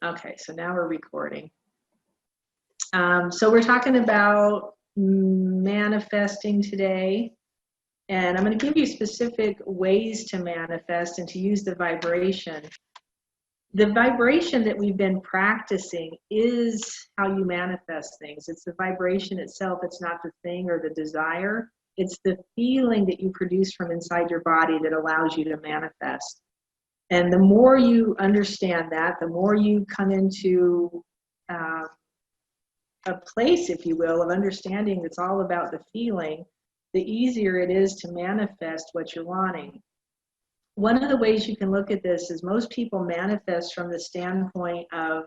Okay, so now we're recording. So we're talking about manifesting today, and I'm going to give you specific ways to manifest and to use the vibration. The vibration that we've been practicing is how you manifest things. It's the vibration itself. It's not the thing or the desire. It's the feeling that you produce from inside your body that allows you to manifest. And the more you understand that, the more you come into a place, if you will, of understanding that's all about the feeling, the easier it is to manifest what you're wanting. One of the ways you can look at this is most people manifest from the standpoint of,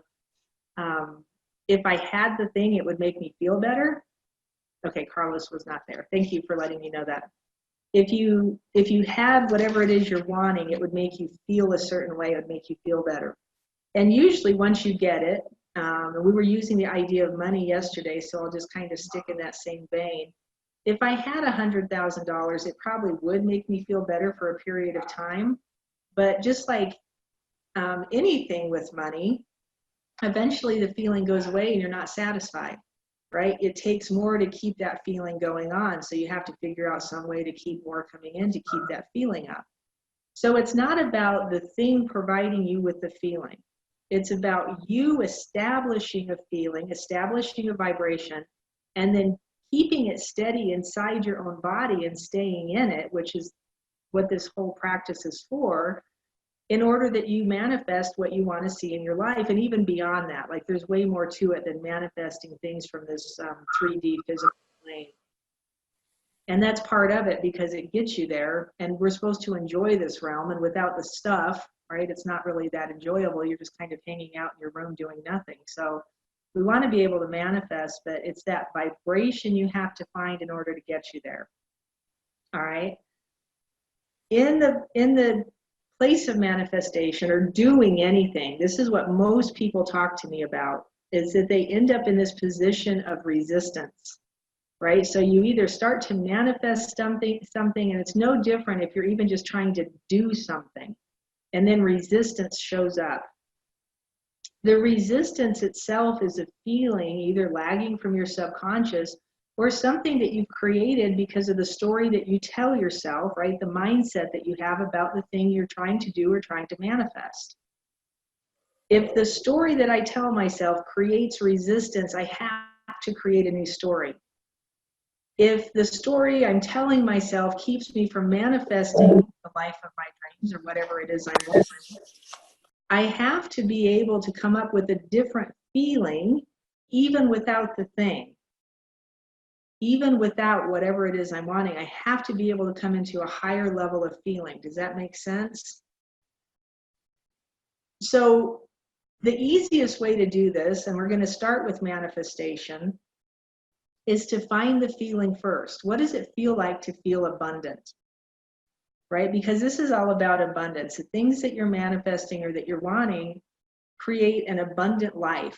if I had the thing, it would make me feel better. Okay, Carlos was not there. Thank you for letting me know that. If you had whatever it is you're wanting, it would make you feel a certain way. It would make you feel better. And usually once you get it, we were using the idea of money yesterday, so I'll just kind of stick in that same vein. If I had $100,000, it probably would make me feel better for a period of time. But just like anything with money, eventually the feeling goes away and you're not satisfied. Right? It takes more to keep that feeling going on. So you have to figure out some way to keep more coming in to keep that feeling up. So it's not about the thing providing you with the feeling. It's about you establishing a feeling, establishing a vibration, and then keeping it steady inside your own body and staying in it, which is what this whole practice is for, in order that you manifest what you want to see in your life. And even beyond that, like there's way more to it than manifesting things from this 3D physical plane. And that's part of it because it gets you there, and we're supposed to enjoy this realm, and without the stuff, right, it's not really that enjoyable. You're just kind of hanging out in your room doing nothing. So we want to be able to manifest, but it's that vibration you have to find in order to get you there. All right. In the place of manifestation or doing anything, this is what most people talk to me about, is that they end up in this position of resistance, right? So you either start to manifest something, and it's no different if you're even just trying to do something, and then resistance shows up. The resistance itself is a feeling either lagging from your subconscious or something that you've created because of the story that you tell yourself, right? The mindset that you have about the thing you're trying to do or trying to manifest. If the story that I tell myself creates resistance, I have to create a new story. If the story I'm telling myself keeps me from manifesting the life of my dreams or whatever it is I want, I have to be able to come up with a different feeling even without the thing. Even without whatever it is I'm wanting, I have to be able to come into a higher level of feeling. Does that make sense? So the easiest way to do this, and we're going to start with manifestation, is to find the feeling first. What does it feel like to feel abundant? Right? Because this is all about abundance. The things that you're manifesting or that you're wanting create an abundant life.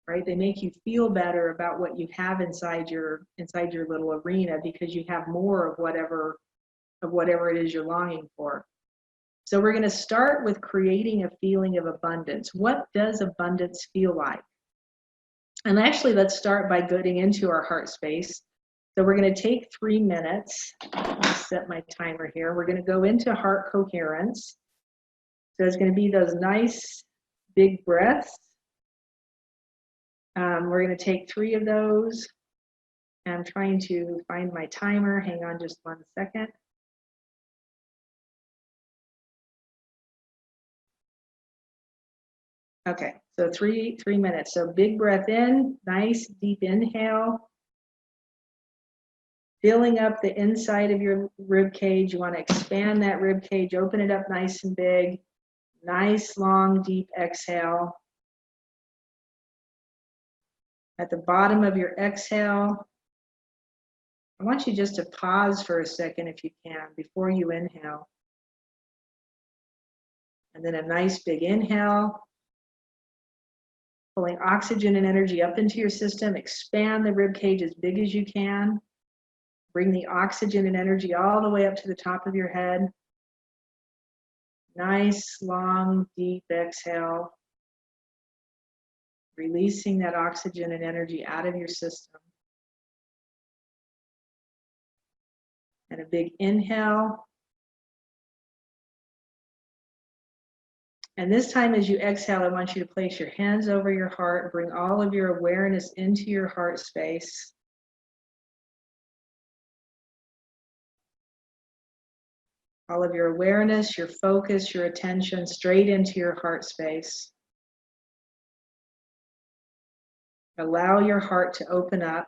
Right? They make you feel better about what you have inside your little arena because you have more of whatever it is you're longing for. So we're going to start with creating a feeling of abundance. What does abundance feel like? And actually, let's start by getting into our heart space. So we're going to take 3 minutes. I'll set my timer here. We're going to go into heart coherence. So it's going to be those nice big breaths. We're going to take 3 of those. I'm trying to find my timer. Hang on just 1 second. Okay, so three minutes. So big breath in, nice deep inhale. Filling up the inside of your rib cage. You want to expand that rib cage, open it up nice and big. Nice, long, deep exhale. At the bottom of your exhale, I want you just to pause for a second if you can before you inhale. And then a nice big inhale. Pulling oxygen and energy up into your system. Expand the rib cage as big as you can. Bring the oxygen and energy all the way up to the top of your head. Nice, long, deep exhale. releasing that oxygen and energy out of your system. And a big inhale. And this time as you exhale, I want you to place your hands over your heart, bring all of your awareness into your heart space. All of your awareness, your focus, your attention straight into your heart space. Allow your heart to open up.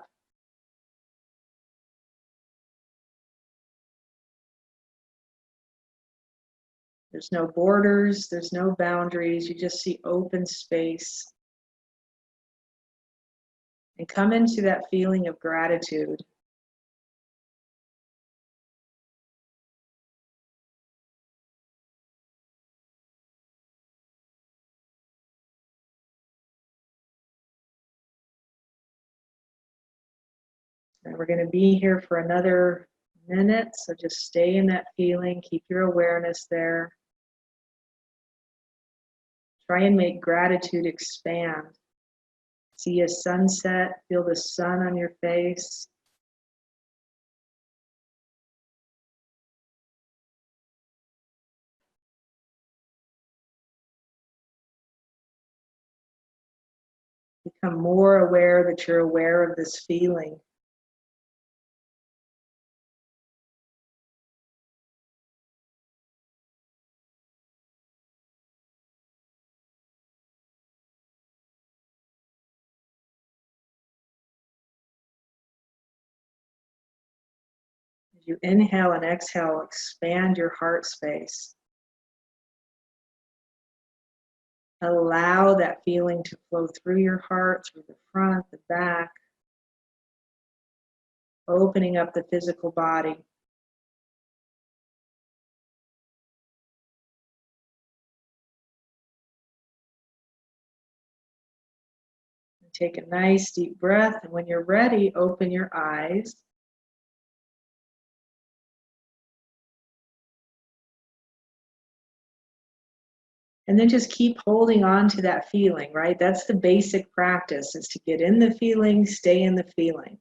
There's no borders, there's no boundaries, you just see open space. And come into that feeling of gratitude. And we're going to be here for another minute, so just stay in that feeling, keep your awareness there. Try and make gratitude expand. See a sunset, feel the sun on your face. Become more aware that you're aware of this feeling. As you inhale and exhale, expand your heart space. Allow that feeling to flow through your heart, through the front, the back, opening up the physical body. And take a nice deep breath, and when you're ready, open your eyes. And then just keep holding on to that feeling, right? That's the basic practice, is to get in the feeling, stay in the feeling.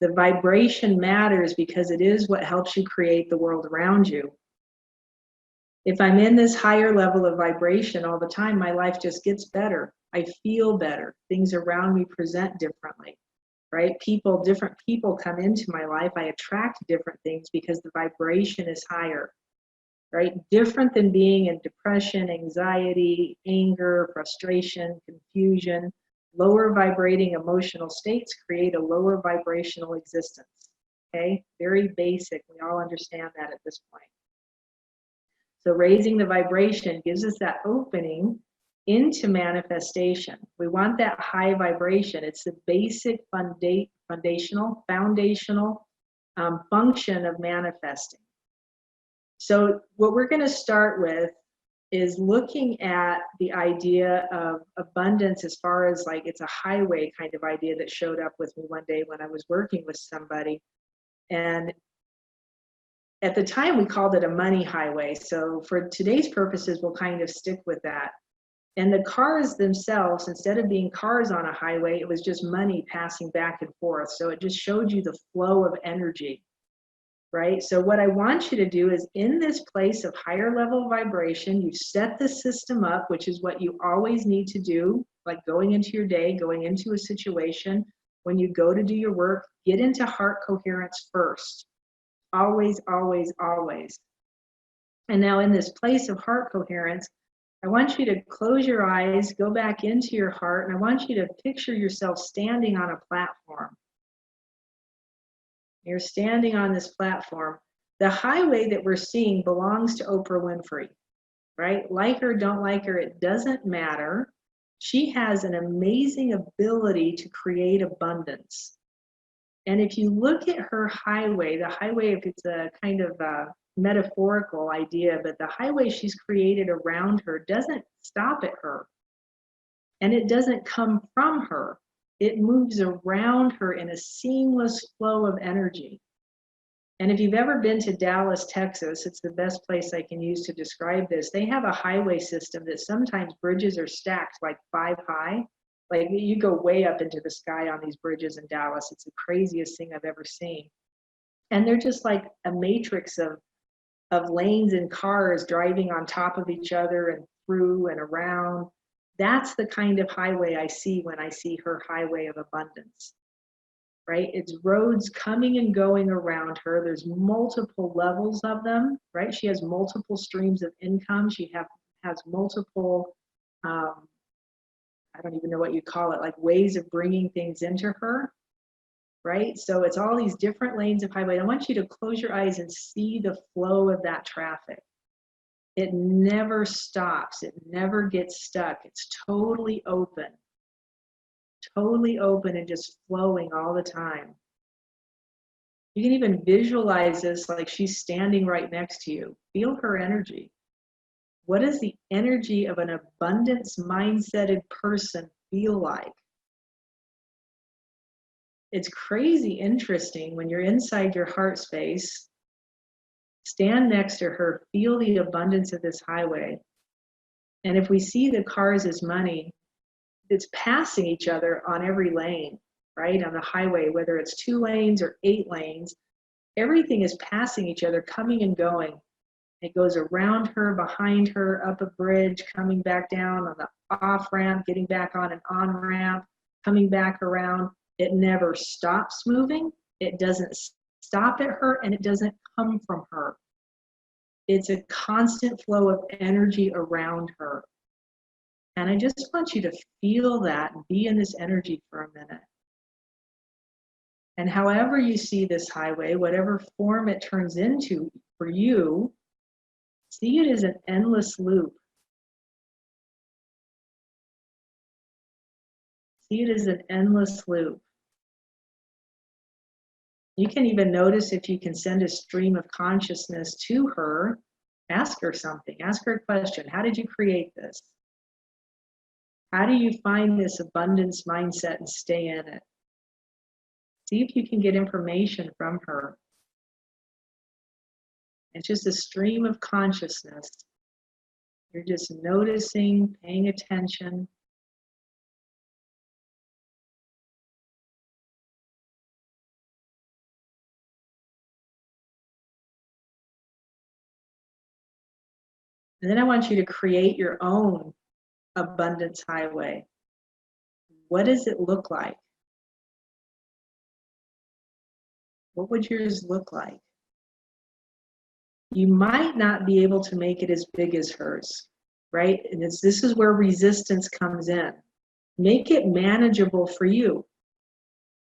The vibration matters because it is what helps you create the world around you. If I'm in this higher level of vibration all the time, my life just gets better. I feel better. Things around me present differently, right? Different people come into my life. I attract different things because the vibration is higher. Right? Different than being in depression, anxiety, anger, frustration, confusion. Lower vibrating emotional states create a lower vibrational existence. Okay? Very basic. We all understand that at this point. So raising the vibration gives us that opening into manifestation. We want that high vibration. It's the basic foundational function of manifesting. So what we're going to start with is looking at the idea of abundance as far as like it's a highway kind of idea that showed up with me one day when I was working with somebody. And at the time we called it a money highway. So for today's purposes, we'll kind of stick with that. And the cars themselves, instead of being cars on a highway, it was just money passing back and forth. So it just showed you the flow of energy. Right? So what I want you to do is in this place of higher level vibration, you've set the system up, which is what you always need to do, like going into your day, going into a situation. When you go to do your work, get into heart coherence first. Always, always, always. And now in this place of heart coherence, I want you to close your eyes, go back into your heart, and I want you to picture yourself standing on a platform. You're standing on this platform. The highway that we're seeing belongs to Oprah Winfrey, right? Like her, don't like her, it doesn't matter. She has an amazing ability to create abundance. And if you look at her highway, the highway, if it's a kind of a metaphorical idea, but the highway she's created around her doesn't stop at her. And it doesn't come from her. It moves around her in a seamless flow of energy. And if you've ever been to Dallas, Texas, it's the best place I can use to describe this. They have a highway system that sometimes bridges are stacked like 5 high. Like you go way up into the sky on these bridges in Dallas. It's the craziest thing I've ever seen. And they're just like a matrix of lanes and cars driving on top of each other and through and around. That's the kind of highway I see when I see her highway of abundance, right? It's roads coming and going around her. There's multiple levels of them, right? She has multiple streams of income. She has multiple, I don't even know what you call it, like ways of bringing things into her, right? So it's all these different lanes of highway. I want you to close your eyes and see the flow of that traffic. It never stops. It never gets stuck. It's totally open and just flowing all the time. You can even visualize this like she's standing right next to you. Feel her energy. What does the energy of an abundance mindseted person feel like? It's crazy interesting when you're inside your heart space. Stand next to her, feel the abundance of this highway. And if we see the cars as money, it's passing each other on every lane, right? On the highway, whether it's 2 lanes or 8 lanes, everything is passing each other, coming and going. It goes around her, behind her, up a bridge, coming back down on the off ramp, getting back on an on ramp, coming back around. It never stops moving. It doesn't stop at her, and it doesn't come from her. It's a constant flow of energy around her. And I just want you to feel that and be in this energy for a minute. And however you see this highway, whatever form it turns into for you, see it as an endless loop. See it as an endless loop. You can even notice if you can send a stream of consciousness to her. Ask her something. Ask her a question. How did you create this? How do you find this abundance mindset and stay in it? See if you can get information from her. It's just a stream of consciousness. You're just noticing, paying attention. And then I want you to create your own abundance highway. What does it look like? What would yours look like? You might not be able to make it as big as hers, right? And this is where resistance comes in. Make it manageable for you.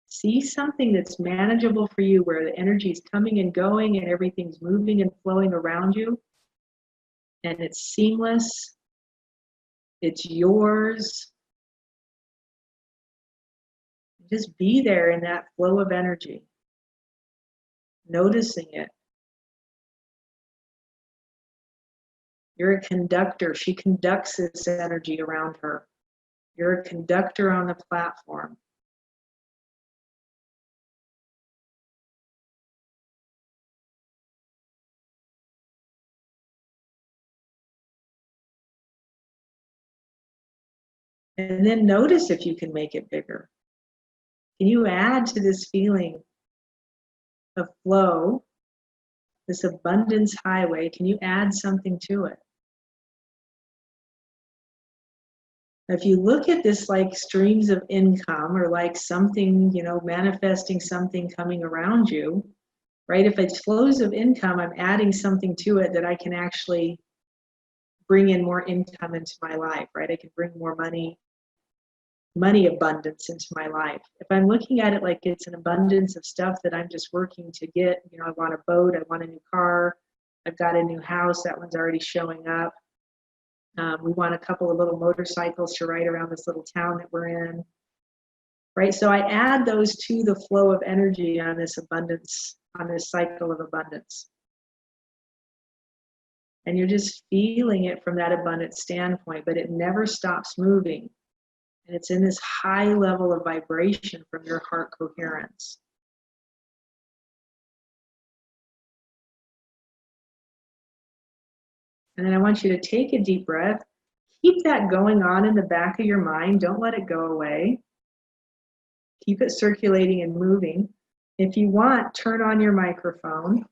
See something that's manageable for you, where the energy is coming and going and everything's moving and flowing around you. And it's seamless. It's yours. Just be there in that flow of energy, noticing it. You're a conductor. She conducts this energy around her. You're a conductor on the platform. And then notice if you can make it bigger. Can you add to this feeling of flow, this abundance highway? Can you add something to it? If you look at this like streams of income, or like something, manifesting something coming around you, right? If it's flows of income, I'm adding something to it that I can actually bring in more income into my life, right? I can bring more money abundance into my life. If I'm looking at it like it's an abundance of stuff that I'm just working to get, I want a boat, I want a new car, I've got a new house, that one's already showing up. We want a couple of little motorcycles to ride around this little town that we're in, right? So I add those to the flow of energy on this abundance, on this cycle of abundance. And you're just feeling it from that abundant standpoint, but it never stops moving. And it's in this high level of vibration from your heart coherence. And then I want you to take a deep breath Keep that going on in the back of your mind. Don't let it go away. Keep it circulating and moving. If you want, turn on your microphone.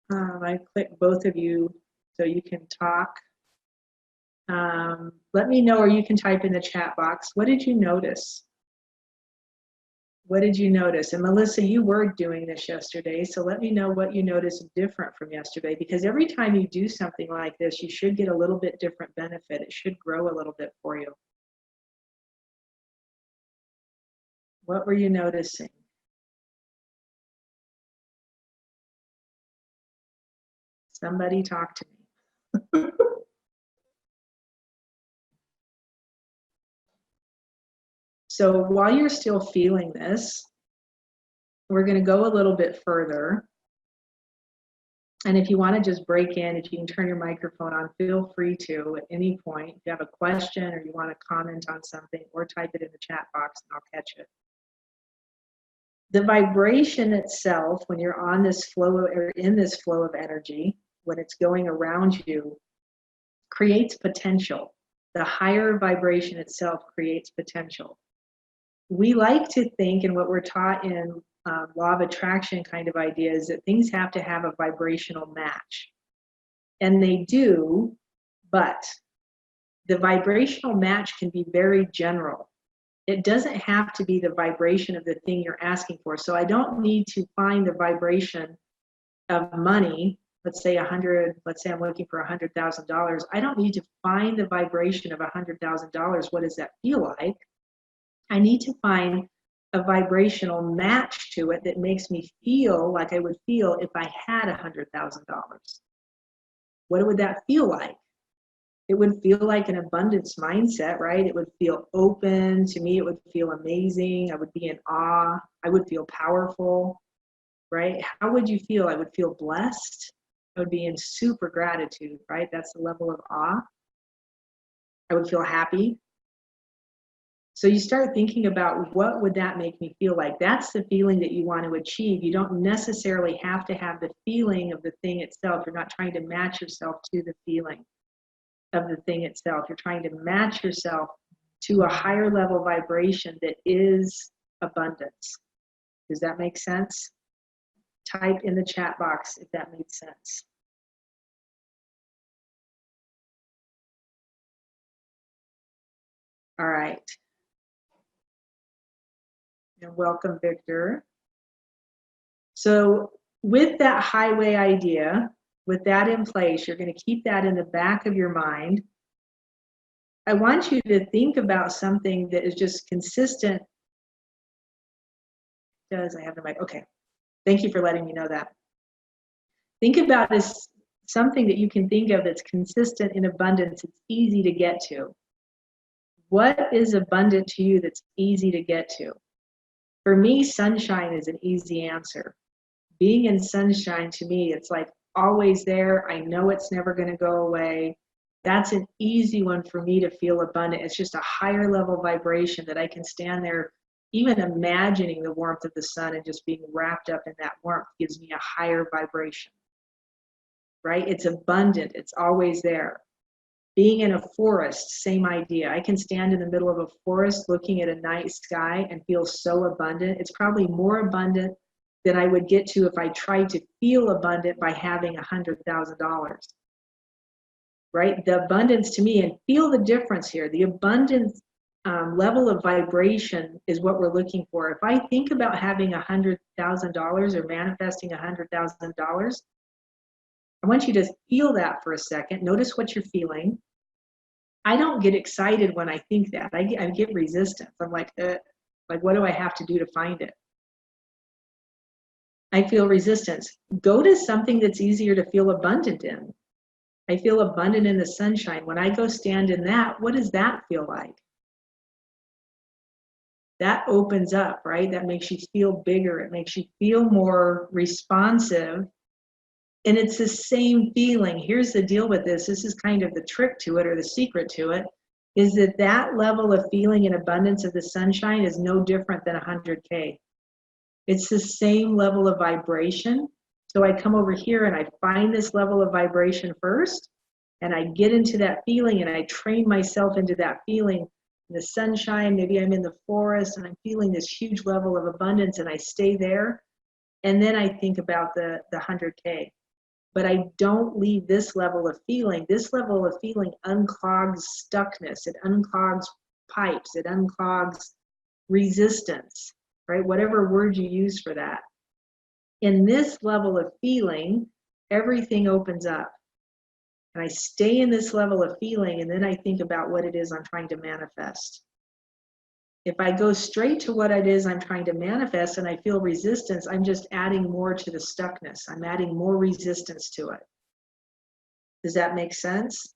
I click both of you so you can talk. Let me know, or you can type in the chat box. What did you notice? What did you notice? And Melissa, you were doing this yesterday, so let me know what you noticed different from yesterday, because every time you do something like this, you should get a little bit different benefit. It should grow a little bit for you. What were you noticing? Somebody talk to me. So while you're still feeling this, we're going to go a little bit further. And if you want to just break in, if you can turn your microphone on, feel free to at any point. If you have a question or you want to comment on something, or type it in the chat box and I'll catch it. The vibration itself, when you're on this flow or in this flow of energy, when it's going around you, creates potential. The higher vibration itself creates potential. We like to think, and what we're taught in law of attraction kind of ideas, that things have to have a vibrational match. And they do, but the vibrational match can be very general. It doesn't have to be the vibration of the thing you're asking for. So I don't need to find the vibration of money. Let's say I'm looking for $100,000. I don't need to find the vibration of $100,000. What does that feel like? I need to find a vibrational match to it that makes me feel like I would feel if I had $100,000. What would that feel like? It would feel like an abundance mindset, right? It would feel open. To me, it would feel amazing. I would be in awe. I would feel powerful, right? How would you feel? I would feel blessed. I would be in super gratitude, right? That's the level of awe. I would feel happy. So you start thinking about, what would that make me feel like? That's the feeling that you want to achieve. You don't necessarily have to have the feeling of the thing itself. You're not trying to match yourself to the feeling of the thing itself. You're trying to match yourself to a higher level vibration that is abundance. Does that make sense? Type in the chat box if that made sense. All right. And welcome, Victor. So with that highway idea, with that in place, you're going to keep that in the back of your mind. I want you to think about something that is just consistent. Does I have the mic? Okay. Thank you for letting me know that. Think about this, something that you can think of that's consistent in abundance. It's easy to get to. What is abundant to you that's easy to get to? For me, sunshine is an easy answer. Being in sunshine, to me, it's like always there. I know it's never going to go away. That's an easy one for me to feel abundant. It's just a higher level vibration that I can stand there, even imagining the warmth of the sun and just being wrapped up in that warmth gives me a higher vibration, right? It's abundant. It's always there. Being in a forest, same idea. I can stand in the middle of a forest looking at a night sky and feel so abundant. It's probably more abundant than I would get to if I tried to feel abundant by having $100,000, right? The abundance to me, and feel the difference here, the abundance level of vibration is what we're looking for. If I think about having $100,000 or manifesting $100,000, I want you to feel that for a second. Notice what you're feeling. I don't get excited when I think that. I get resistance. I'm like, what do I have to do to find it? I feel resistance. Go to something that's easier to feel abundant in. I feel abundant in the sunshine. When I go stand in that, what does that feel like? That opens up, right? That makes you feel bigger. It makes you feel more responsive. And it's the same feeling. Here's the deal with this. This is kind of the trick to it, or the secret to it, is that that level of feeling in abundance of the sunshine is no different than 100K. It's the same level of vibration. So I come over here and I find this level of vibration first. And I get into that feeling and I train myself into that feeling. In the sunshine, maybe I'm in the forest and I'm feeling this huge level of abundance and I stay there. And then I think about the 100K. But I don't leave this level of feeling. This level of feeling unclogs stuckness. It unclogs pipes. It unclogs resistance, right? Whatever word you use for that. In this level of feeling, everything opens up. And I stay in this level of feeling, and then I think about what it is I'm trying to manifest. If I go straight to what it is I'm trying to manifest and I feel resistance, I'm just adding more to the stuckness. I'm adding more resistance to it. Does that make sense?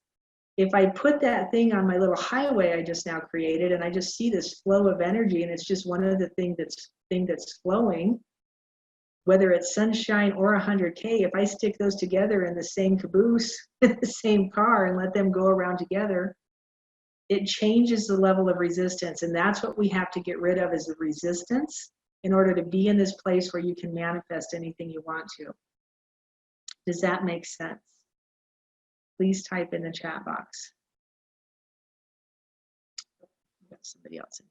If I put that thing on my little highway I just now created and I just see this flow of energy and it's just one of the thing that's flowing, whether it's sunshine or 100K, if I stick those together in the same caboose, the same car, and let them go around together, it changes the level of resistance. And that's what we have to get rid of, is the resistance, in order to be in this place where you can manifest anything you want to. Does that make sense? Please type in the chat box. Got somebody else in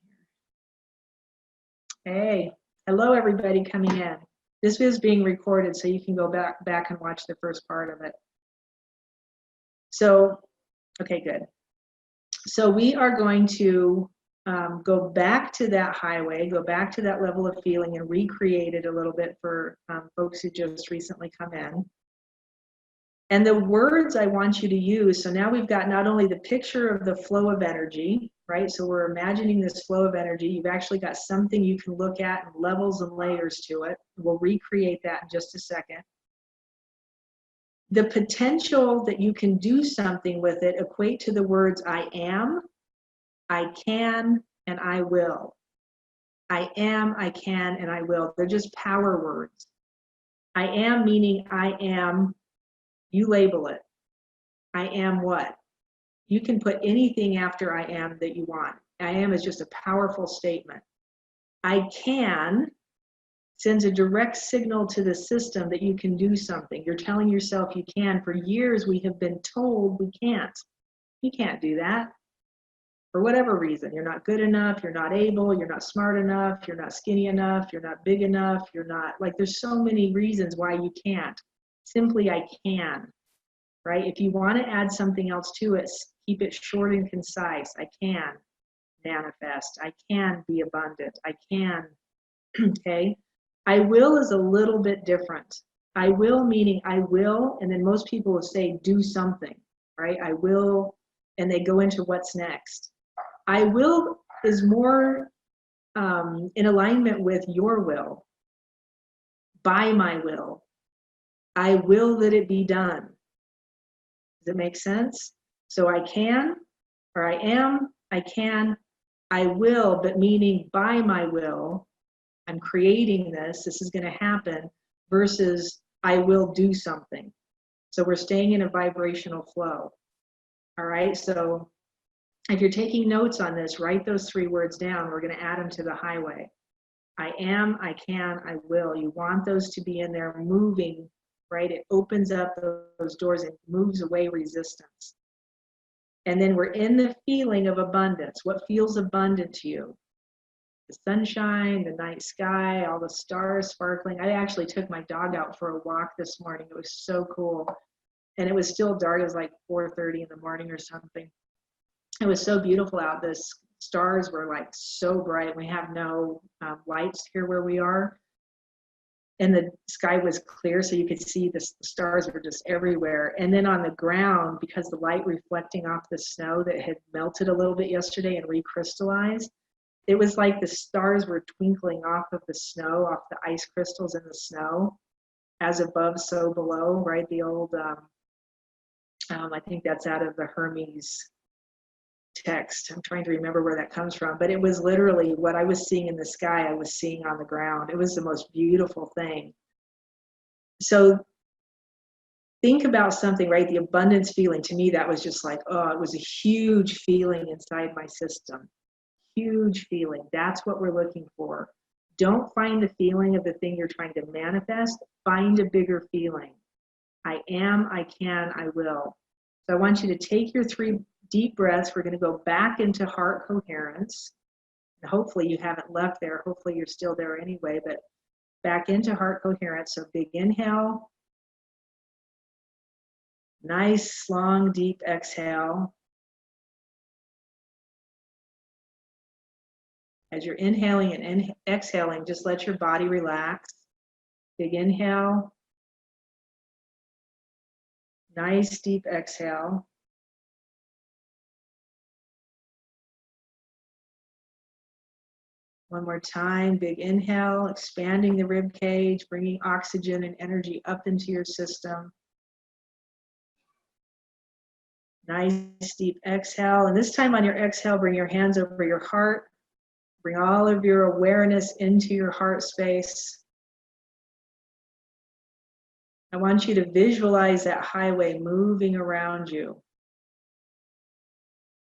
here. Hey, hello everybody coming in. This is being recorded, so you can go back and watch the first part of it. So, okay, good. So we are going to go back to that highway, go back to that level of feeling and recreate it a little bit for folks who just recently come in. And the words I want you to use, so now we've got not only the picture of the flow of energy, right? So we're imagining this flow of energy. You've actually got something you can look at and levels and layers to it. We'll recreate that in just a second. The potential that you can do something with it equate to the words I am, I can, and I will. I am, I can, and I will. They're just power words. I am meaning I am, you label it. I am what? You can put anything after I am that you want. I am is just a powerful statement. I can sends a direct signal to the system that you can do something. You're telling yourself you can. For years, we have been told we can't. You can't do that. For whatever reason, you're not good enough, you're not able, you're not smart enough, you're not skinny enough, you're not big enough, you're not, like, there's so many reasons why you can't. Simply, I can, right? If you want to add something else to it, keep it short and concise. I can manifest. I can be abundant. I can, okay? I will is a little bit different. I will meaning I will, and then most people will say do something, right? I will, and they go into what's next. I will is more in alignment with your will. By my will. I will that it be done. Does it make sense? So I can, or I am, I can, I will, but meaning by my will, I'm creating this is going to happen, versus I will do something. So we're staying in a vibrational flow. All right, so if you're taking notes on this, write those 3 words down. We're going to add them to the highway. I am, I can, I will. You want those to be in there moving, right? It opens up those doors and moves away resistance. And then we're in the feeling of abundance. What feels abundant to you? The sunshine, the night sky, all the stars sparkling. I actually took my dog out for a walk this morning. It was so cool. And it was still dark. It was like 4:30 in the morning or something. It was so beautiful out. The stars were like so bright. We have no lights here where we are. And the sky was clear, so you could see the stars were just everywhere. And then on the ground, because the light reflecting off the snow that had melted a little bit yesterday and recrystallized, it was like the stars were twinkling off of the snow, off the ice crystals in the snow, as above, so below, right? The old, I think that's out of the Hermes text. I'm trying to remember where that comes from, but it was literally what I was seeing in the sky, I was seeing on the ground. It was the most beautiful thing. So think about something, right? The abundance feeling, to me, that was just like, oh, it was a huge feeling inside my system. Huge feeling. That's what we're looking for. Don't find the feeling of the thing you're trying to manifest. Find a bigger feeling. I am, I can, I will. So I want you to take your 3 deep breaths. We're going to go back into heart coherence. And hopefully you haven't left there. Hopefully you're still there anyway, but back into heart coherence. So big inhale. Nice, long, deep exhale. As you're inhaling and exhaling, just let your body relax. Big inhale. Nice, deep exhale. One more time, big inhale, expanding the rib cage, bringing oxygen and energy up into your system. Nice, deep exhale. And this time on your exhale, bring your hands over your heart. Bring all of your awareness into your heart space. I want you to visualize that highway moving around you.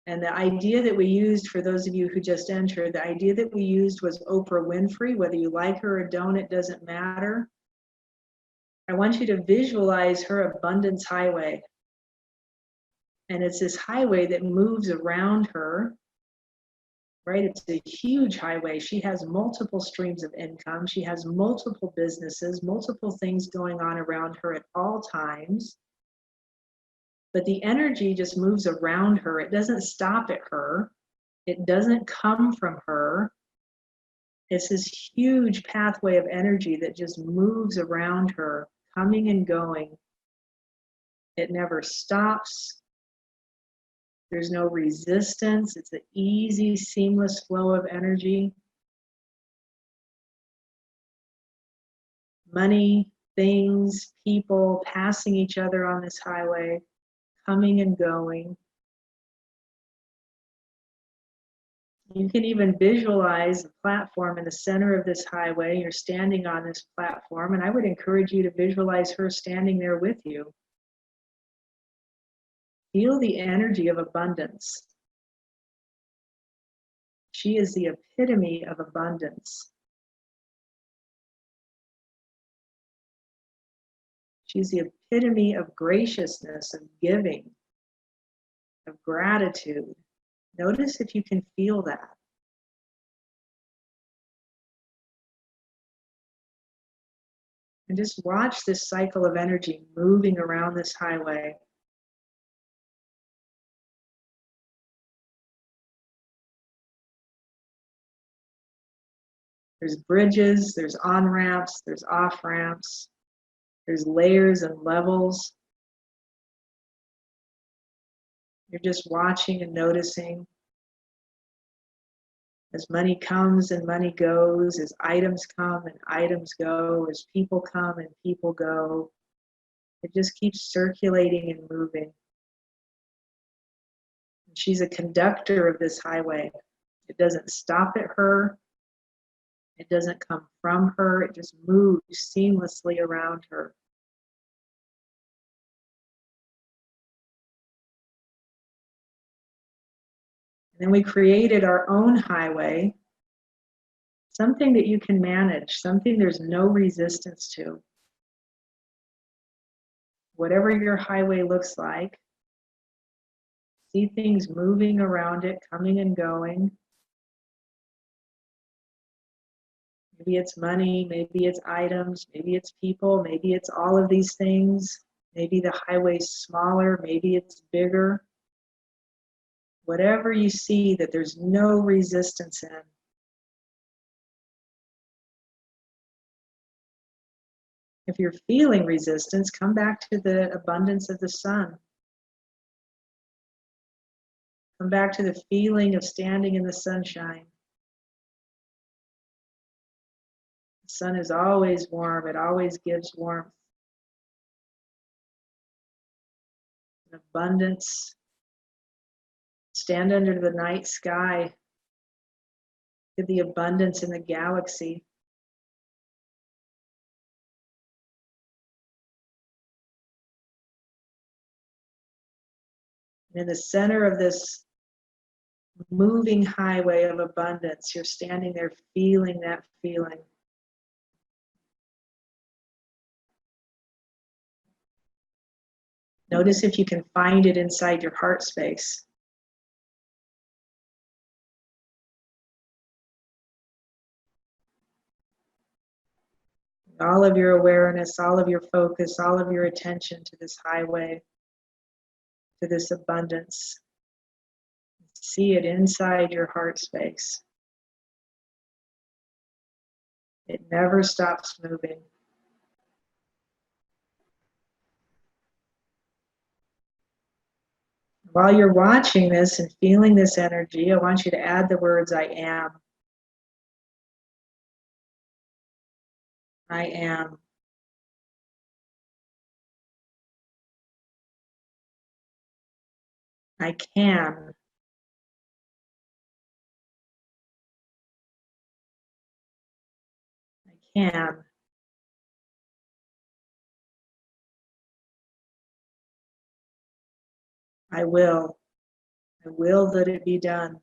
And the idea that we used, for those of you who just entered, the idea that we used was Oprah Winfrey. Whether you like her or don't, it doesn't matter. I want you to visualize her abundance highway. And it's this highway that moves around her, right? It's a huge highway. She has multiple streams of income. She has multiple businesses, multiple things going on around her at all times. But the energy just moves around her. It doesn't stop at her. It doesn't come from her. It's this huge pathway of energy that just moves around her, coming and going. It never stops. There's no resistance. It's an easy, seamless flow of energy. Money, things, people passing each other on this highway, coming and going. You can even visualize the platform in the center of this highway. You're standing on this platform, and I would encourage you to visualize her standing there with you. Feel the energy of abundance. She is the epitome of abundance. She's the epitome of graciousness, of giving, of gratitude. Notice if you can feel that. And just watch this cycle of energy moving around this highway. There's bridges, there's on-ramps, there's off-ramps, there's layers and levels. You're just watching and noticing. As money comes and money goes, as items come and items go, as people come and people go, it just keeps circulating and moving. And she's a conductor of this highway. It doesn't stop at her. It doesn't come from her. It just moves seamlessly around her. And then we created our own highway, something that you can manage, something there's no resistance to. Whatever your highway looks like, see things moving around it, coming and going. Maybe it's money, maybe it's items, maybe it's people, maybe it's all of these things. Maybe the highway's smaller, maybe it's bigger. Whatever you see that there's no resistance in. If you're feeling resistance, come back to the abundance of the sun. Come back to the feeling of standing in the sunshine. The sun is always warm. It always gives warmth. An abundance. Stand under the night sky. Look at the abundance in the galaxy. And in the center of this moving highway of abundance, you're standing there feeling that feeling. Notice if you can find it inside your heart space. All of your awareness, all of your focus, all of your attention to this highway, to this abundance. See it inside your heart space. It never stops moving. While you're watching this and feeling this energy, I want you to add the words, I am. I am. I can. I can. I will. I will that it be done.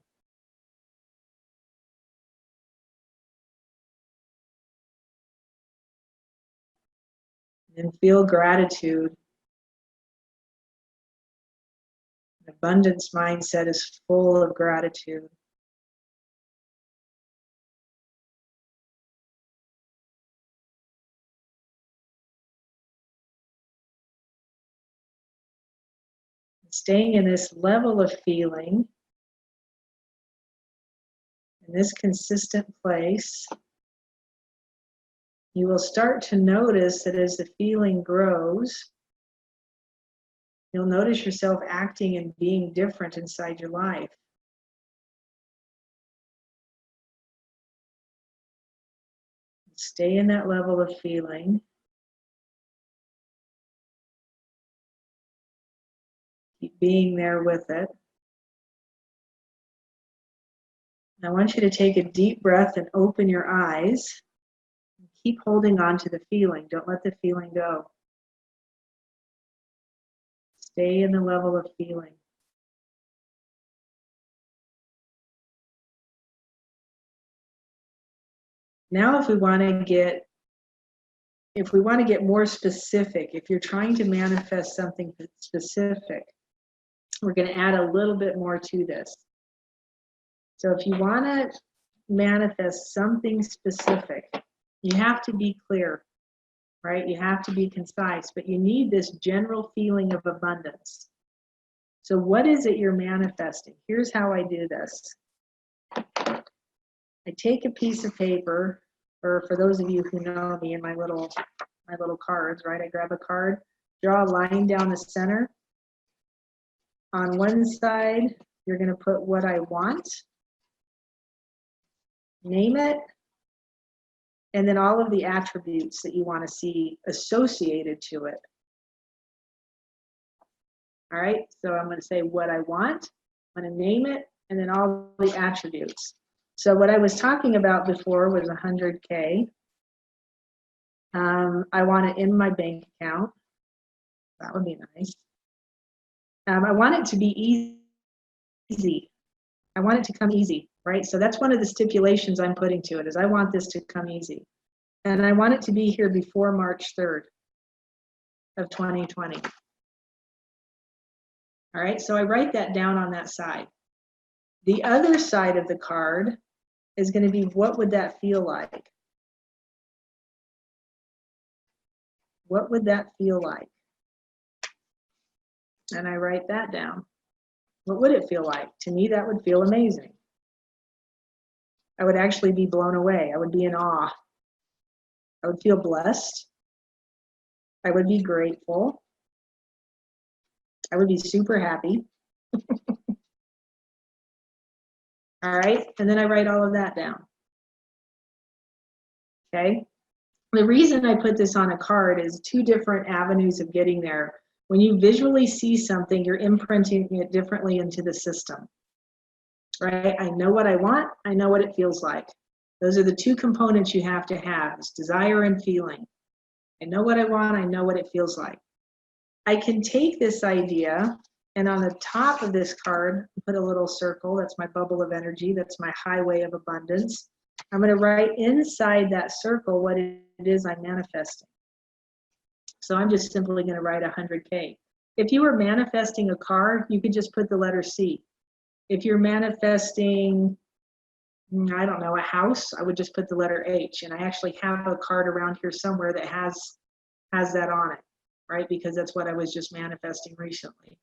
And feel gratitude. An abundance mindset is full of gratitude. Staying in this level of feeling, in this consistent place, you will start to notice that as the feeling grows, you'll notice yourself acting and being different inside your life. Stay in that level of feeling. Keep being there with it. I want you to take a deep breath and open your eyes. Keep holding on to the feeling. Don't let the feeling go. Stay in the level of feeling. Now if we want to get more specific, if you're trying to manifest something specific, we're going to add a little bit more to this. So if you want to manifest something specific, you have to be clear, right? You have to be concise, but you need this general feeling of abundance. So what is it you're manifesting? Here's how I do this. I take a piece of paper, or for those of you who know me in my little cards, right? I grab a card, draw a line down the center. On one side, you're going to put what I want, name it, and then all of the attributes that you want to see associated to it. All right, so I'm going to say what I want, I'm going to name it, and then all the attributes. So what I was talking about before was 100K. I want it in my bank account. That would be nice. I want it to be easy. I want it to come easy, right? So that's one of the stipulations I'm putting to it, is I want this to come easy. And I want it to be here before March 3rd of 2020. All right, so I write that down on that side. The other side of the card is going to be, what would that feel like? What would that feel like? And I write that down. What would it feel like? To me, that would feel amazing. I would actually be blown away. I would be in awe. I would feel blessed. I would be grateful. I would be super happy. All right, and then I write all of that down. Okay, the reason I put this on a card is two different avenues of getting there. When you visually see something, you're imprinting it differently into the system, right? I know what I want, I know what it feels like. Those are the two components you have to have, is desire and feeling. I know what I want, I know what it feels like. I can take this idea, and on the top of this card, put a little circle. That's my bubble of energy. That's my highway of abundance. I'm going to write inside that circle what it is I'm manifesting. So I'm just simply going to write 100K. If you were manifesting a car, you could just put the letter C. If you're manifesting, I don't know, a house, I would just put the letter H. And I actually have a card around here somewhere that has that on it, right? Because that's what I was just manifesting recently.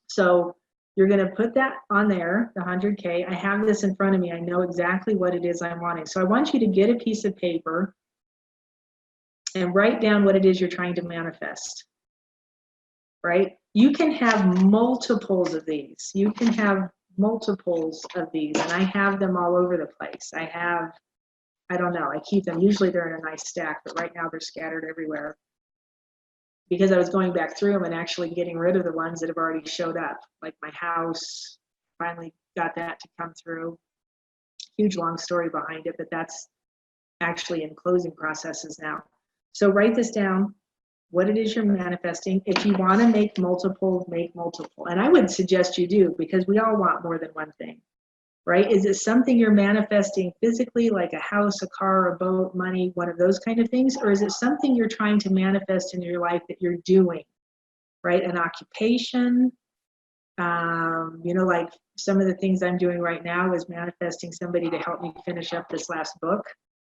So you're going to put that on there, the 100K. I have this in front of me. I know exactly what it is I'm wanting. So I want you to get a piece of paper and write down what it is you're trying to manifest, right? You can have multiples of these. You can have multiples of these, and I have them all over the place. I don't know, I keep them. Usually they're in a nice stack, but right now they're scattered everywhere because I was going back through them and actually getting rid of the ones that have already showed up, like my house. Finally got that to come through. Huge long story behind it, but that's actually in closing processes now. So write this down, what it is you're manifesting. If you want to make multiple, make multiple. And I would suggest you do, because we all want more than one thing, right? Is it something you're manifesting physically, like a house, a car, a boat, money, one of those kind of things? Or is it something you're trying to manifest in your life that you're doing, right? An occupation, like some of the things I'm doing right now is manifesting somebody to help me finish up this last book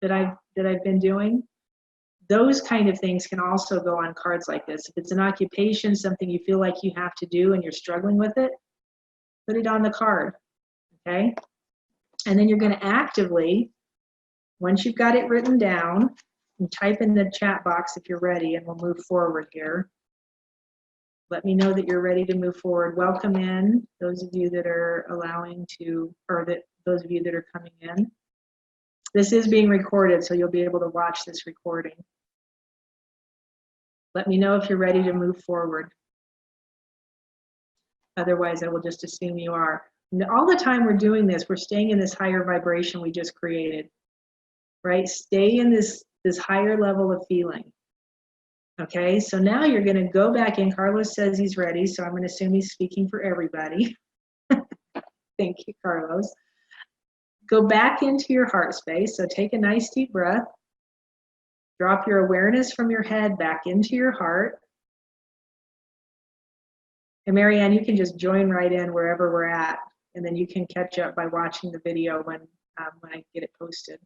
that I've been doing. Those kind of things can also go on cards like this. If it's an occupation, something you feel like you have to do and you're struggling with it, put it on the card, okay? And then you're going to actively, once you've got it written down, and type in the chat box if you're ready, and we'll move forward here. Let me know that you're ready to move forward. Welcome in those of you that are those of you that are coming in. This is being recorded, so you'll be able to watch this recording. Let me know if you're ready to move forward. Otherwise, I will just assume you are. And all the time we're doing this, we're staying in this higher vibration we just created, right? Stay in this higher level of feeling. Okay, so now you're going to go back in. Carlos says he's ready, so I'm going to assume he's speaking for everybody. Thank you, Carlos. Go back into your heart space. So take a nice deep breath. Drop your awareness from your head back into your heart. And Marianne, you can just join right in wherever we're at, and then you can catch up by watching the video when I get it posted.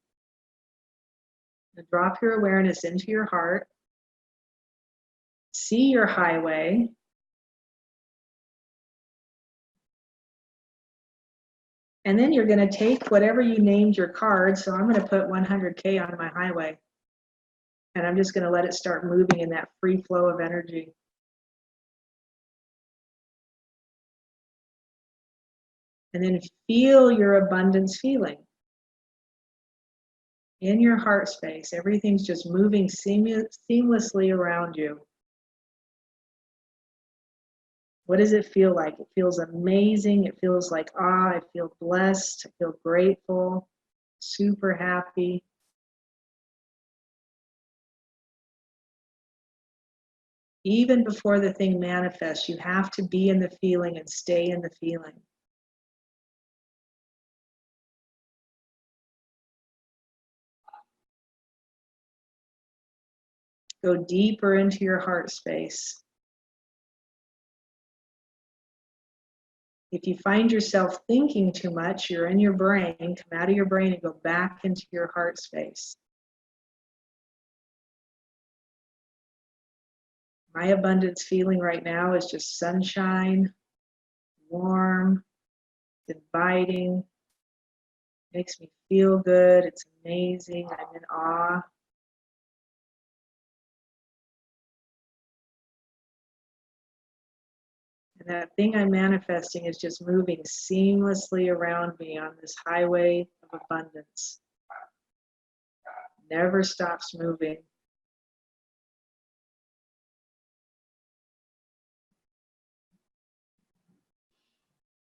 And drop your awareness into your heart. See your highway. And then you're going to take whatever you named your card. So I'm going to put 100K on my highway. And I'm just going to let it start moving in that free flow of energy. And then feel your abundance feeling. In your heart space, everything's just moving seamlessly around you. What does it feel like? It feels amazing. It feels like, I feel blessed. I feel grateful, super happy. Even before the thing manifests, you have to be in the feeling and stay in the feeling. Go deeper into your heart space. If you find yourself thinking too much, you're in your brain, come out of your brain and go back into your heart space. My abundance feeling right now is just sunshine, warm, inviting, makes me feel good, it's amazing, I'm in awe. And that thing I'm manifesting is just moving seamlessly around me on this highway of abundance. Never stops moving.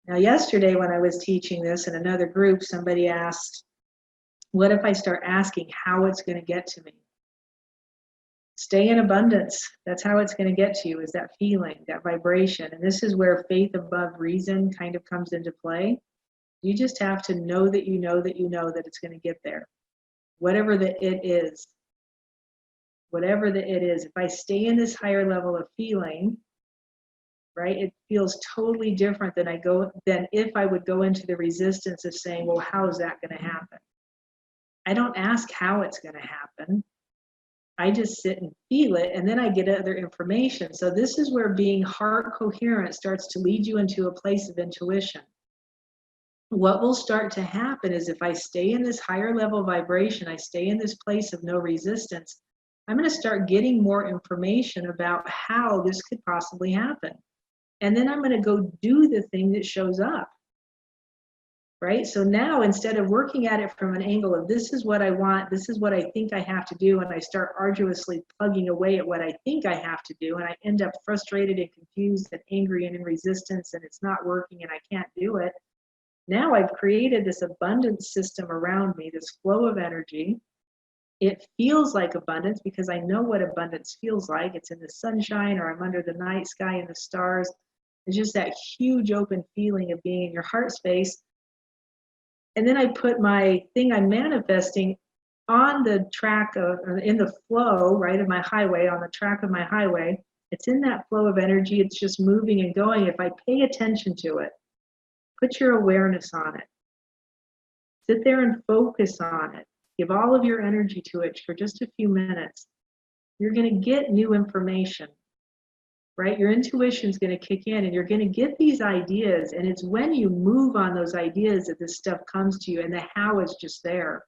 Now, yesterday when I was teaching this in another group, somebody asked, what if I start asking how it's going to get to me? Stay in abundance. That's how it's going to get to you, is that feeling, that vibration. And this is where faith above reason kind of comes into play. You just have to know that you know that you know that it's going to get there. Whatever the it is. Whatever the it is. If I stay in this higher level of feeling, right? It feels totally different than if I would go into the resistance of saying, well, how is that going to happen? I don't ask how it's going to happen. I just sit and feel it, and then I get other information. So this is where being heart coherent starts to lead you into a place of intuition. What will start to happen is if I stay in this higher level vibration, I stay in this place of no resistance, I'm going to start getting more information about how this could possibly happen. And then I'm going to go do the thing that shows up. Right? So now instead of working at it from an angle of this is what I want, this is what I think I have to do, and I start arduously plugging away at what I think I have to do, and I end up frustrated and confused and angry and in resistance, and it's not working and I can't do it. Now I've created this abundance system around me, this flow of energy. It feels like abundance because I know what abundance feels like. It's in the sunshine, or I'm under the night sky and the stars. It's just that huge open feeling of being in your heart space. And then I put my thing I'm manifesting on the track of, in the flow, right, of my highway, on the track of my highway. It's in that flow of energy. It's just moving and going. If I pay attention to it, put your awareness on it. Sit there and focus on it. Give all of your energy to it for just a few minutes. You're going to get new information. Right? Your intuition is going to kick in and you're going to get these ideas. And it's when you move on those ideas that this stuff comes to you, and the how is just there.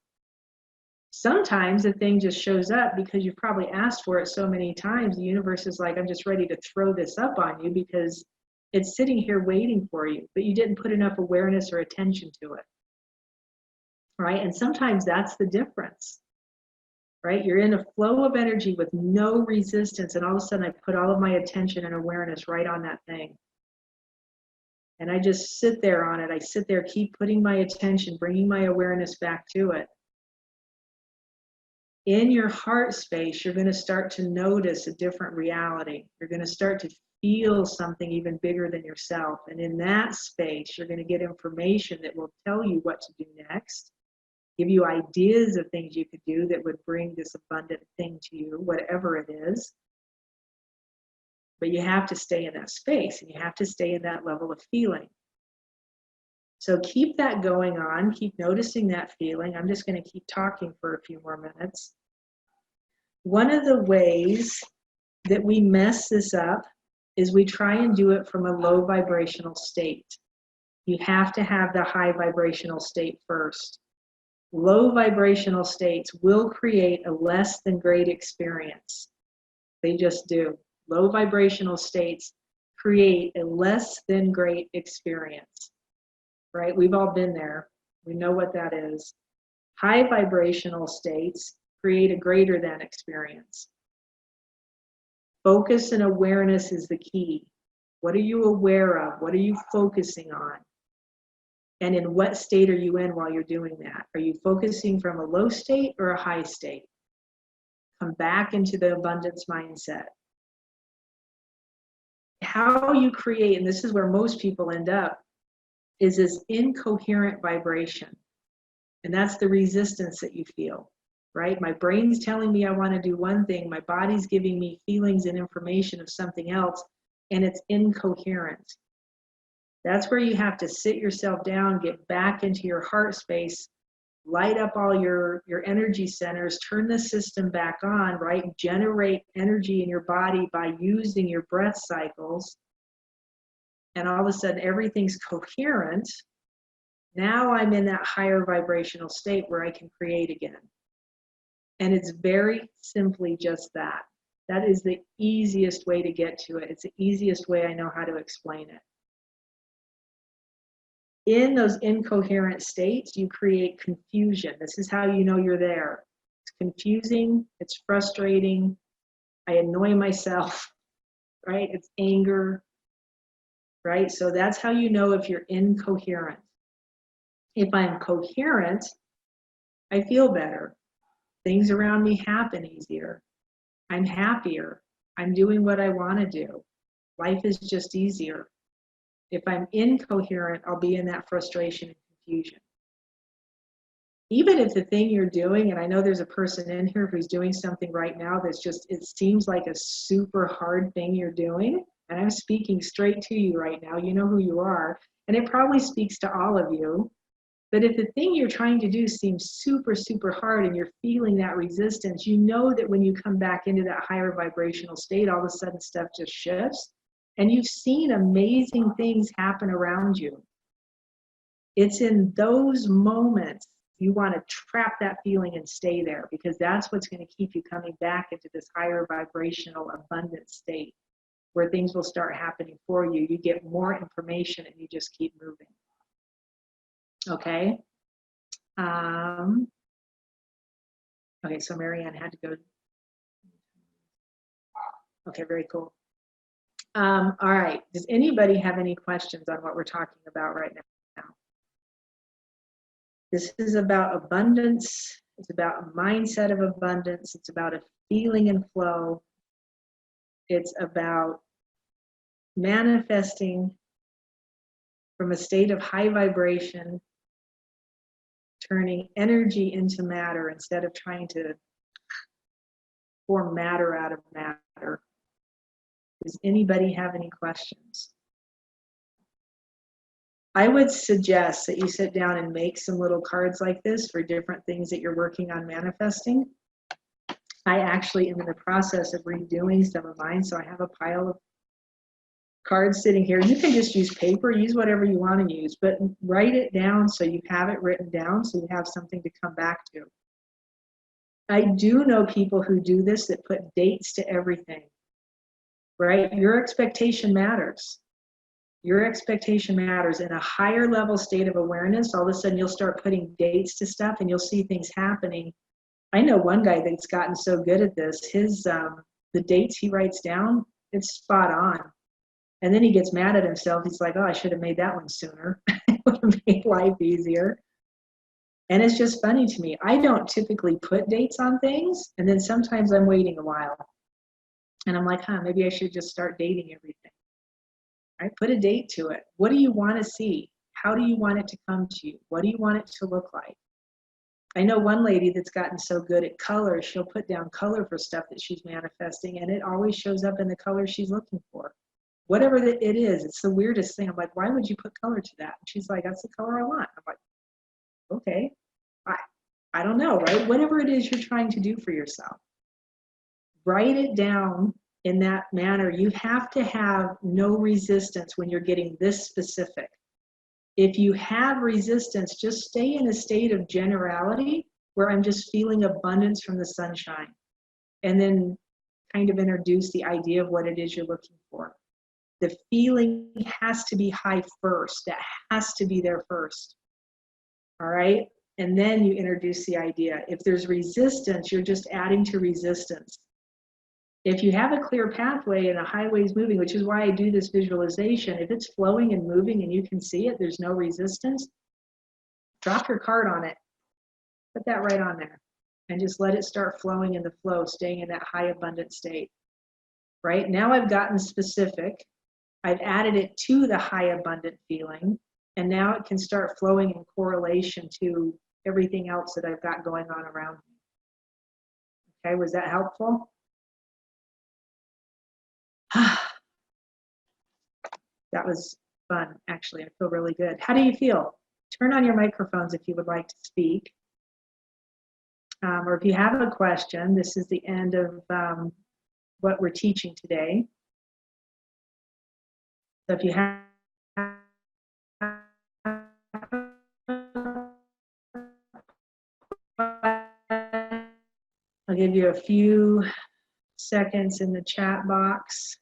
Sometimes the thing just shows up because you've probably asked for it so many times. The universe is like, I'm just ready to throw this up on you because it's sitting here waiting for you, but you didn't put enough awareness or attention to it. Right? And sometimes that's the difference. Right? You're in a flow of energy with no resistance, and all of a sudden I put all of my attention and awareness right on that thing. And I just sit there on it. I sit there, keep putting my attention, bringing my awareness back to it. In your heart space, you're going to start to notice a different reality. You're going to start to feel something even bigger than yourself. And in that space, you're going to get information that will tell you what to do next. Give you ideas of things you could do that would bring this abundant thing to you, whatever it is. But you have to stay in that space, and you have to stay in that level of feeling. So keep that going on. Keep noticing that feeling. I'm just going to keep talking for a few more minutes. One of the ways that we mess this up is we try and do it from a low vibrational state. You have to have the high vibrational state first. Low vibrational states will create a less than great experience. They just do. Low vibrational states create a less than great experience, right? We've all been there. We know what that is. High vibrational states create a greater than experience. Focus and awareness is the key. What are you aware of? What are you focusing on? And in what state are you in while you're doing that? Are you focusing from a low state or a high state? Come back into the abundance mindset. How you create, and this is where most people end up, is this incoherent vibration. And that's the resistance that you feel, right? My brain's telling me I want to do one thing. My body's giving me feelings and information of something else, and it's incoherent. That's where you have to sit yourself down, get back into your heart space, light up all your energy centers, turn the system back on, right? Generate energy in your body by using your breath cycles. And all of a sudden, everything's coherent. Now I'm in that higher vibrational state where I can create again. And it's very simply just that. That is the easiest way to get to it. It's the easiest way I know how to explain it. In those incoherent states, you create confusion. This is how you know you're there. It's confusing, it's frustrating, I annoy myself, right? It's anger, right? So that's how you know if you're incoherent. If I'm coherent, I feel better. Things around me happen easier. I'm happier. I'm doing what I want to do. Life is just easier. If I'm incoherent, I'll be in that frustration and confusion. Even if the thing you're doing, and I know there's a person in here who's doing something right now that's just, it seems like a super hard thing you're doing, And I'm speaking straight to you right now. You know who you are. And it probably speaks to all of you. But if the thing you're trying to do seems super, super hard and you're feeling that resistance, you know that when you come back into that higher vibrational state, all of a sudden stuff just shifts. And you've seen amazing things happen around you. It's in those moments you want to trap that feeling and stay there, because that's what's going to keep you coming back into this higher vibrational abundant state where things will start happening for you. You get more information and you just keep moving. Okay. Okay, so Marianne had to go. Okay, very cool. All right. Does anybody have any questions on what we're talking about right now? This is about abundance. It's about a mindset of abundance. It's about a feeling and flow. It's about manifesting from a state of high vibration, turning energy into matter instead of trying to form matter out of matter. Does anybody have any questions? I would suggest that you sit down and make some little cards like this for different things that you're working on manifesting. I actually am in the process of redoing some of mine, so I have a pile of cards sitting here. You can just use paper, use whatever you want to use, but write it down so you have it written down so you have something to come back to. I do know people who do this that put dates to everything, right? Your expectation matters. Your expectation matters. In a higher level state of awareness, all of a sudden you'll start putting dates to stuff and you'll see things happening. I know one guy that's gotten so good at this, the dates he writes down, it's spot on. And then he gets mad at himself. He's like, oh, I should have made that one sooner. It would have made life easier. And it's just funny to me. I don't typically put dates on things, and then sometimes I'm waiting a while. And I'm like, maybe I should just start dating everything. Right? Put a date to it. What do you want to see? How do you want it to come to you? What do you want it to look like? I know one lady that's gotten so good at color, she'll put down color for stuff that she's manifesting, and it always shows up in the color she's looking for. Whatever it is, it's the weirdest thing. I'm like, why would you put color to that? And she's like, that's the color I want. I'm like, okay, I don't know, right? Whatever it is you're trying to do for yourself, write it down in that manner. You have to have no resistance when you're getting this specific. If you have resistance, just stay in a state of generality where I'm just feeling abundance from the sunshine, and then kind of introduce the idea of what it is you're looking for. The feeling has to be high first. That has to be there first. All right? And then you introduce the idea. If there's resistance, you're just adding to resistance. If you have a clear pathway and a highway's moving, which is why I do this visualization, if it's flowing and moving and you can see it, there's no resistance, drop your card on it. Put that right on there. And just let it start flowing in the flow, staying in that high abundant state. Right? Now I've gotten specific. I've added it to the high abundant feeling. And now it can start flowing in correlation to everything else that I've got going on around me. Okay, was that helpful? That was fun, actually. I feel really good. How do you feel? Turn on your microphones if you would like to speak. Or if you have a question, this is the end of what we're teaching today. So if you have, I'll give you a few seconds in the chat box.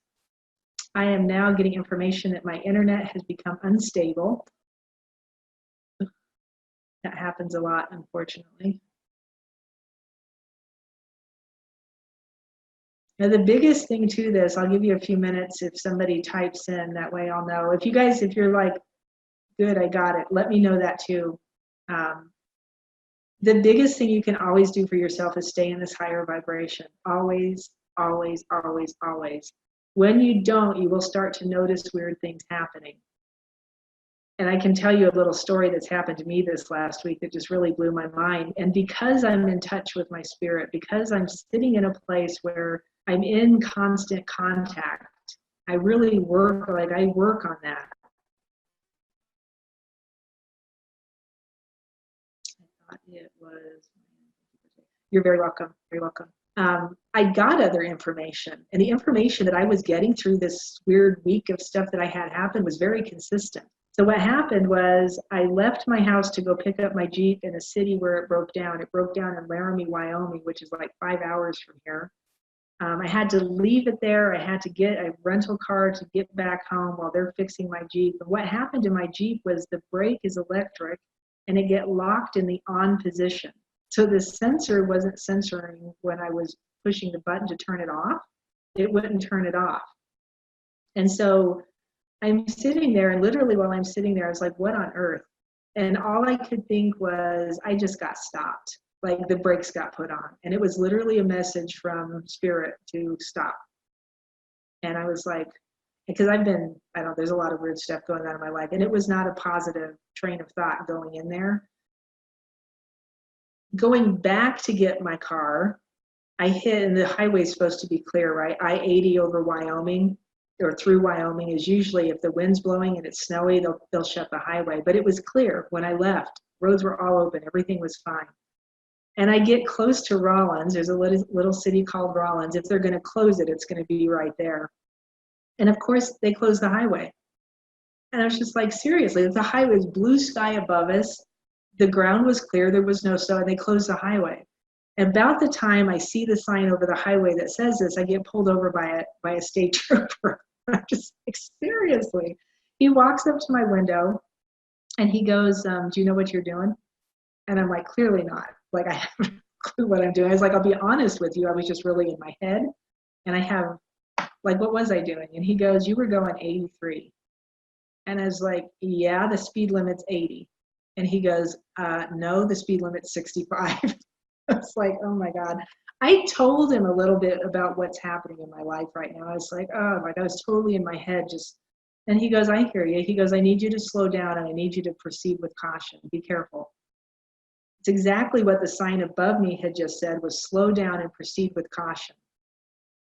I am now getting information that my internet has become unstable. That happens a lot, unfortunately. Now, the biggest thing to this, I'll give you a few minutes if somebody types in, that way I'll know. If you guys, if you're like, good, I got it, let me know that too. The biggest thing you can always do for yourself is stay in this higher vibration. Always, always, always, always. When you don't, you will start to notice weird things happening. And I can tell you a little story that's happened to me this last week that just really blew my mind. And because I'm in touch with my spirit, because I'm sitting in a place where I'm in constant contact I really work, like I work on that. I thought it was, you're very welcome, very welcome. I got other information, and the information that I was getting through this weird week of stuff that I had happen was very consistent. So what happened was I left my house to go pick up my Jeep in a city where it broke down. It broke down in Laramie, Wyoming, which is like 5 hours from here. I had to leave it there. I had to get a rental car to get back home while they're fixing my Jeep. And what happened to my Jeep was the brake is electric and it get locked in the on position. So the sensor wasn't censoring when I was pushing the button to turn it off. It wouldn't turn it off. And so I'm sitting there, and literally while I'm sitting there, I was like, what on earth? And all I could think was, I just got stopped. Like the brakes got put on. And it was literally a message from Spirit to stop. And I was like, because I don't know, there's a lot of weird stuff going on in my life. And it was not a positive train of thought going in there. Going back to get my car, I hit, and the highway's supposed to be clear, right? I-80 over Wyoming or through Wyoming is usually, if the wind's blowing and it's snowy, they'll shut the highway. But it was clear when I left. Roads were all open. Everything was fine. And I get close to Rawlins. There's a little city called Rawlins. If they're going to close it, it's going to be right there. And of course, they closed the highway. And I was just like, seriously, the highway was blue sky above us. The ground was clear. There was no snow, and they closed the highway. About the time I see the sign over the highway that says this, I get pulled over by a state trooper. I'm just like, seriously. He walks up to my window and he goes, do you know what you're doing? And I'm like, clearly not. Like, I have no clue what I'm doing. I was like, I'll be honest with you. I was just really in my head. And I have, like, what was I doing? And he goes, you were going 83. And I was like, yeah, the speed limit's 80. And he goes, no, the speed limit's 65. I was like, oh my God. I told him a little bit about what's happening in my life right now. I was like, oh, like I was totally in my head just, and he goes, I hear you. He goes, I need you to slow down and I need you to proceed with caution. Be careful. It's exactly what the sign above me had just said, was slow down and proceed with caution.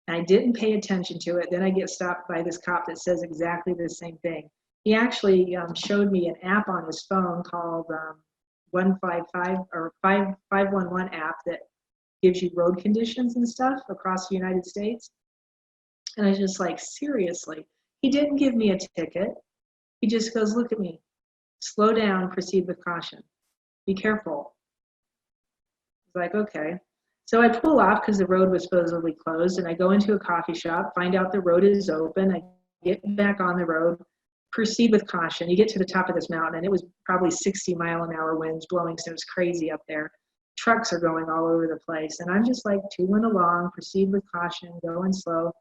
And I didn't pay attention to it. Then I get stopped by this cop that says exactly the same thing. He actually showed me an app on his phone called 155 or 511 app that gives you road conditions and stuff across the United States. And I was just like, seriously. He didn't give me a ticket. He just goes, look at me. Slow down, proceed with caution. Be careful. I was like, okay. So I pull off because the road was supposedly closed, and I go into a coffee shop, find out the road is open. I get back on the road, proceed with caution. You get to the top of this mountain, and it was probably 60-mile-an-hour winds blowing, so it was crazy up there. Trucks are going all over the place, and I'm just like tooling along, proceed with caution, going slow.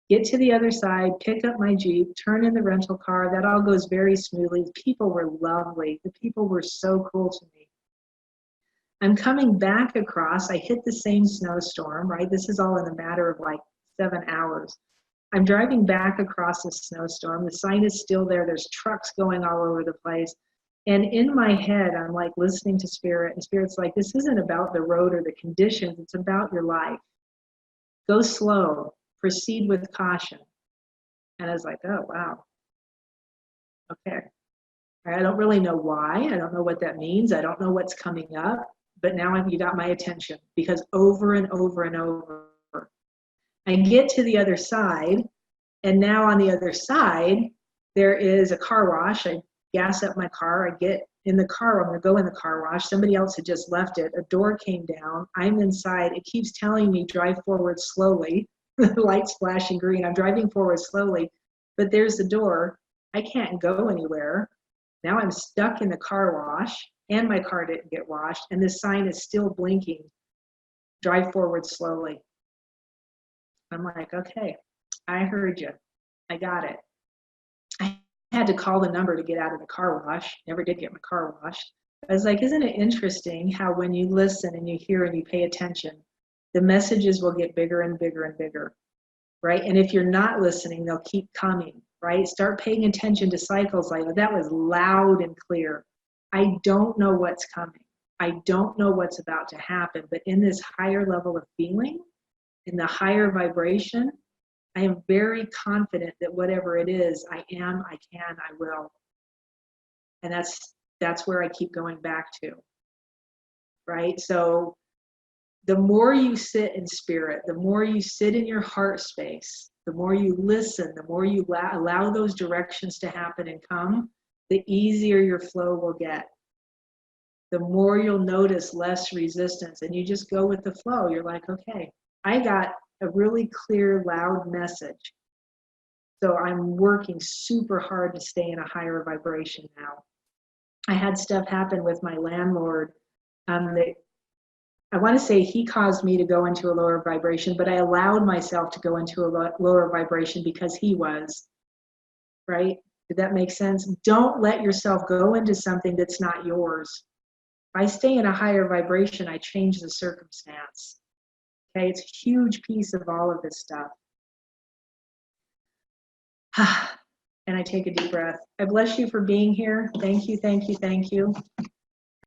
Get to the other side, pick up my Jeep, turn in the rental car. That all goes very smoothly. The people were lovely. The people were so cool to me. I'm coming back across. I hit the same snowstorm, right? This is all in a matter of like 7 hours. I'm driving back across the snowstorm. The sign is still there. There's trucks going all over the place. And in my head, I'm like listening to Spirit, and Spirit's like, this isn't about the road or the conditions. It's about your life. Go slow. Proceed with caution. And I was like, oh, wow. Okay. I don't really know why. I don't know what that means. I don't know what's coming up. But now you got my attention, because over and over and over, I get to the other side, and now on the other side, there is a car wash. I gas up my car. I get in the car. I'm going to go in the car wash. Somebody else had just left it. A door came down. I'm inside. It keeps telling me drive forward slowly. The light's flashing green. I'm driving forward slowly, but there's the door. I can't go anywhere. Now I'm stuck in the car wash, and my car didn't get washed, and this sign is still blinking. Drive forward slowly. I'm like, okay, I heard you. I got it. I had to call the number to get out of the car wash. Never did get my car washed. I was like, isn't it interesting how when you listen and you hear and you pay attention, the messages will get bigger and bigger and bigger, right? And if you're not listening, they'll keep coming, right? Start paying attention to cycles like that. Was loud and clear. I don't know what's coming. I don't know what's about to happen, but in this higher level of feeling, in the higher vibration, I am very confident that whatever it is, I am, I can, I will. And that's where I keep going back to, right? So the more you sit in spirit, the more you sit in your heart space, the more you listen, the more you allow those directions to happen and come, the easier your flow will get. The more you'll notice less resistance, and you just go with the flow. You're like, okay, I got a really clear, loud message. So I'm working super hard to stay in a higher vibration now. I had stuff happen with my landlord that I want to say he caused me to go into a lower vibration, but I allowed myself to go into a lower vibration because he was, right? Did that make sense? Don't let yourself go into something that's not yours. If I stay in a higher vibration, I change the circumstance. Okay, it's a huge piece of all of this stuff. And I take a deep breath. I bless you for being here. Thank you, thank you, thank you.